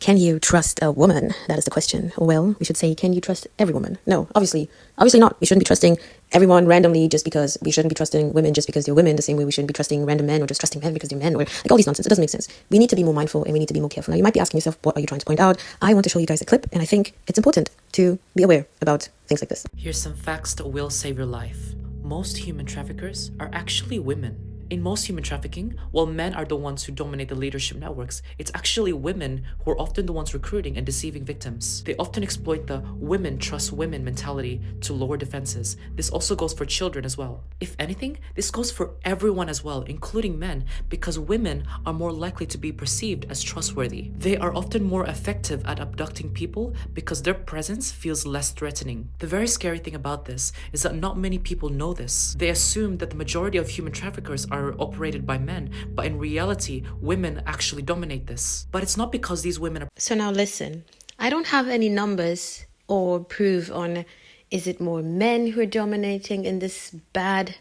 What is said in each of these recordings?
Can you trust a woman? That is the question. Well, we should say, can you trust every woman? No, obviously not. We shouldn't be trusting everyone randomly just because we shouldn't be trusting women just because they're women, the same way we shouldn't be trusting random men or just trusting men because they're men, or like all these nonsense. It doesn't make sense. We need to be more mindful and we need to be more careful. Now, you might be asking yourself, what are you trying to point out? I want to show you guys a clip, and I think it's important to be aware about things like this. Here's some facts that will save your life. Most human traffickers are actually women. In most human trafficking, while men are the ones who dominate the leadership networks, it's actually women who are often the ones recruiting and deceiving victims. They often exploit the women trust women mentality to lower defenses. This also goes for children as well. If anything, this goes for everyone as well, including men, because women are more likely to be perceived as trustworthy. They are often more effective at abducting people because their presence feels less threatening. The very scary thing about this is that not many people know this. They assume that the majority of human traffickers are operated by men, but in reality, women actually dominate this. But it's not because these women are... So now listen, I don't have any numbers or proof on is it more men who are dominating in this bad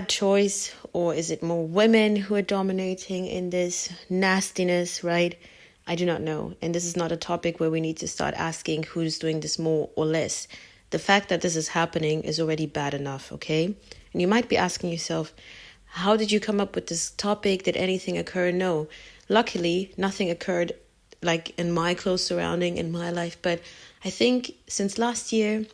choice, or is it more women who are dominating in this nastiness, right? I do not know. And this is not a topic where we need to start asking who's doing this more or less. The fact that this is happening is already bad enough, okay? And you might be asking yourself, how did you come up with this topic? Did anything occur? No. Luckily, nothing occurred like in my close surrounding in my life. But I think since last year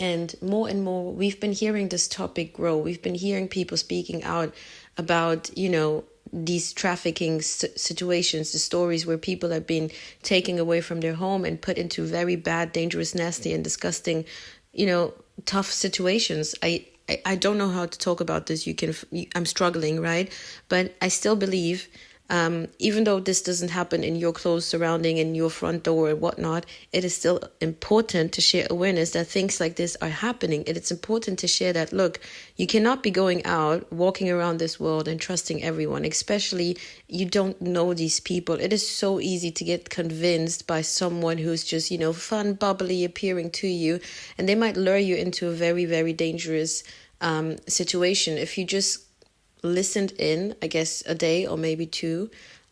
and more, we've been hearing this topic grow. We've been hearing people speaking out about, these trafficking situations, the stories where people have been taken away from their home and put into very bad, dangerous, nasty and disgusting, tough situations. I don't know how to talk about this. I'm struggling, right? But I still believe, even though this doesn't happen in your close surrounding, in your front door or whatnot, it is still important to share awareness that things like this are happening. And it's important to share that, look, you cannot be going out, walking around this world and trusting everyone, especially you don't know these people. It is so easy to get convinced by someone who's just, fun, bubbly, appearing to you, and they might lure you into a very, very dangerous situation. If you just listened in, I guess, a day or maybe two,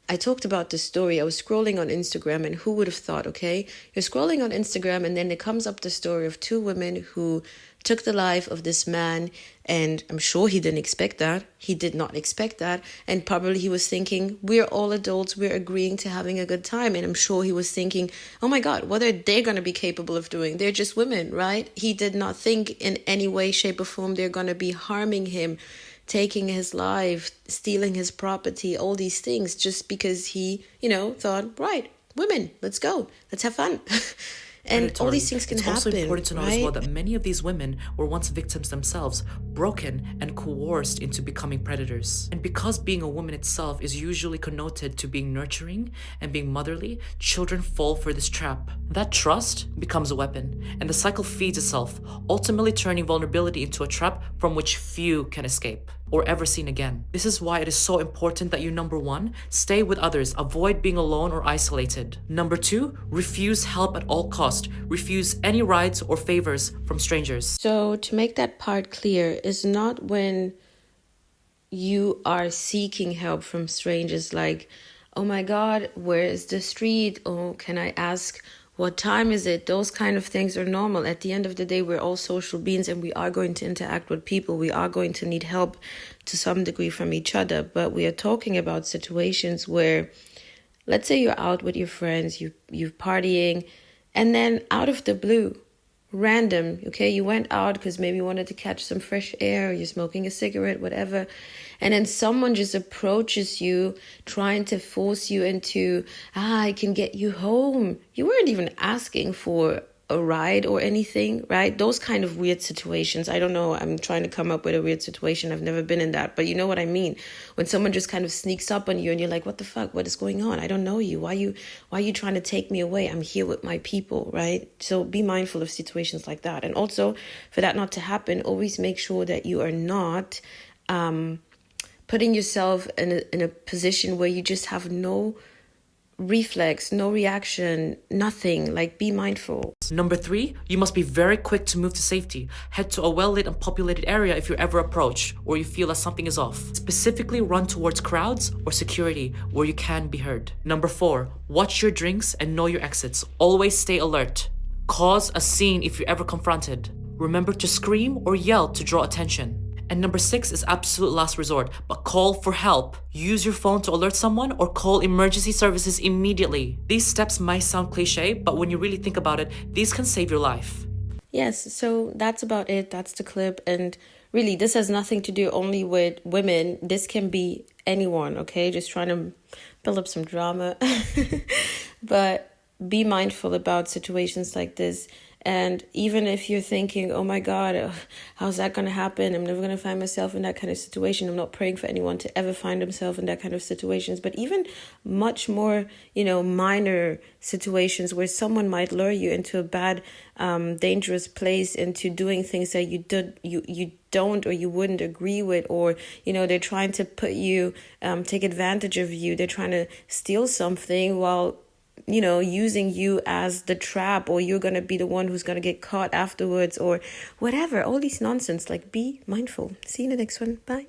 I talked about this story. I was scrolling on Instagram, and who would have thought, okay? You're scrolling on Instagram, and then it comes up the story of two women who took the life of this man, and I'm sure he didn't expect that. He did not expect that, and probably he was thinking, we're all adults, we're agreeing to having a good time, and I'm sure he was thinking, oh my God, what are they going to be capable of doing? They're just women, right? He did not think in any way, shape, or form they're going to be harming him, taking his life, stealing his property, all these things, just because he, thought, right, women, let's go, let's have fun. And all these things can happen. It's also important to know right? as well that many of these women were once victims themselves, broken and coerced into becoming predators. And because being a woman itself is usually connoted to being nurturing and being motherly, children fall for this trap. That trust becomes a weapon, and the cycle feeds itself, ultimately turning vulnerability into a trap from which few can escape or ever seen again. This is why it is so important that you, number one, stay with others, avoid being alone or isolated. Number two, refuse help at all costs. Refuse any rides or favors from strangers. So to make that part clear, is not when you are seeking help from strangers like, oh my God, where is the street? Oh, can I ask, what time is it? Those kind of things are normal. At the end of the day, we're all social beings and we are going to interact with people. We are going to need help to some degree from each other. But we are talking about situations where, let's say you're out with your friends, you're partying, and then out of the blue, random, okay, you went out because maybe you wanted to catch some fresh air, you're smoking a cigarette, whatever, and then someone just approaches you trying to force you into, I can get you home. You weren't even asking for a ride or anything, right? Those kind of weird situations. I don't know. I'm trying to come up with a weird situation. I've never been in that, but you know what I mean? When someone just kind of sneaks up on you and you're like, what the fuck? What is going on? I don't know you. Why are you trying to take me away? I'm here with my people, right? So be mindful of situations like that. And also, for that not to happen, always make sure that you are not putting yourself in a position where you just have no reflex, no reaction, nothing. Like, be mindful. Number 3, you must be very quick to move to safety. Head to a well-lit and populated area if you're ever approached or you feel that something is off. Specifically run towards crowds or security where you can be heard. Number 4, watch your drinks and know your exits. Always stay alert. Cause a scene if you're ever confronted. Remember to scream or yell to draw attention. And number 6 is absolute last resort, but call for help. Use your phone to alert someone or call emergency services immediately. These steps might sound cliche, but when you really think about it, these can save your life. Yes, so that's about it. That's the clip. And really, this has nothing to do only with women. This can be anyone, okay? Just trying to build up some drama. But be mindful about situations like this. And even if you're thinking, oh my God, how's that going to happen? I'm never going to find myself in that kind of situation. I'm not praying for anyone to ever find themselves in that kind of situations. But even much more, minor situations where someone might lure you into a bad, dangerous place, into doing things that you don't or you wouldn't agree with, or they're trying to put you, take advantage of you. They're trying to steal something while using you as the trap, or you're going to be the one who's going to get caught afterwards, or whatever. All these nonsense. Like, be mindful. See you in the next one. Bye.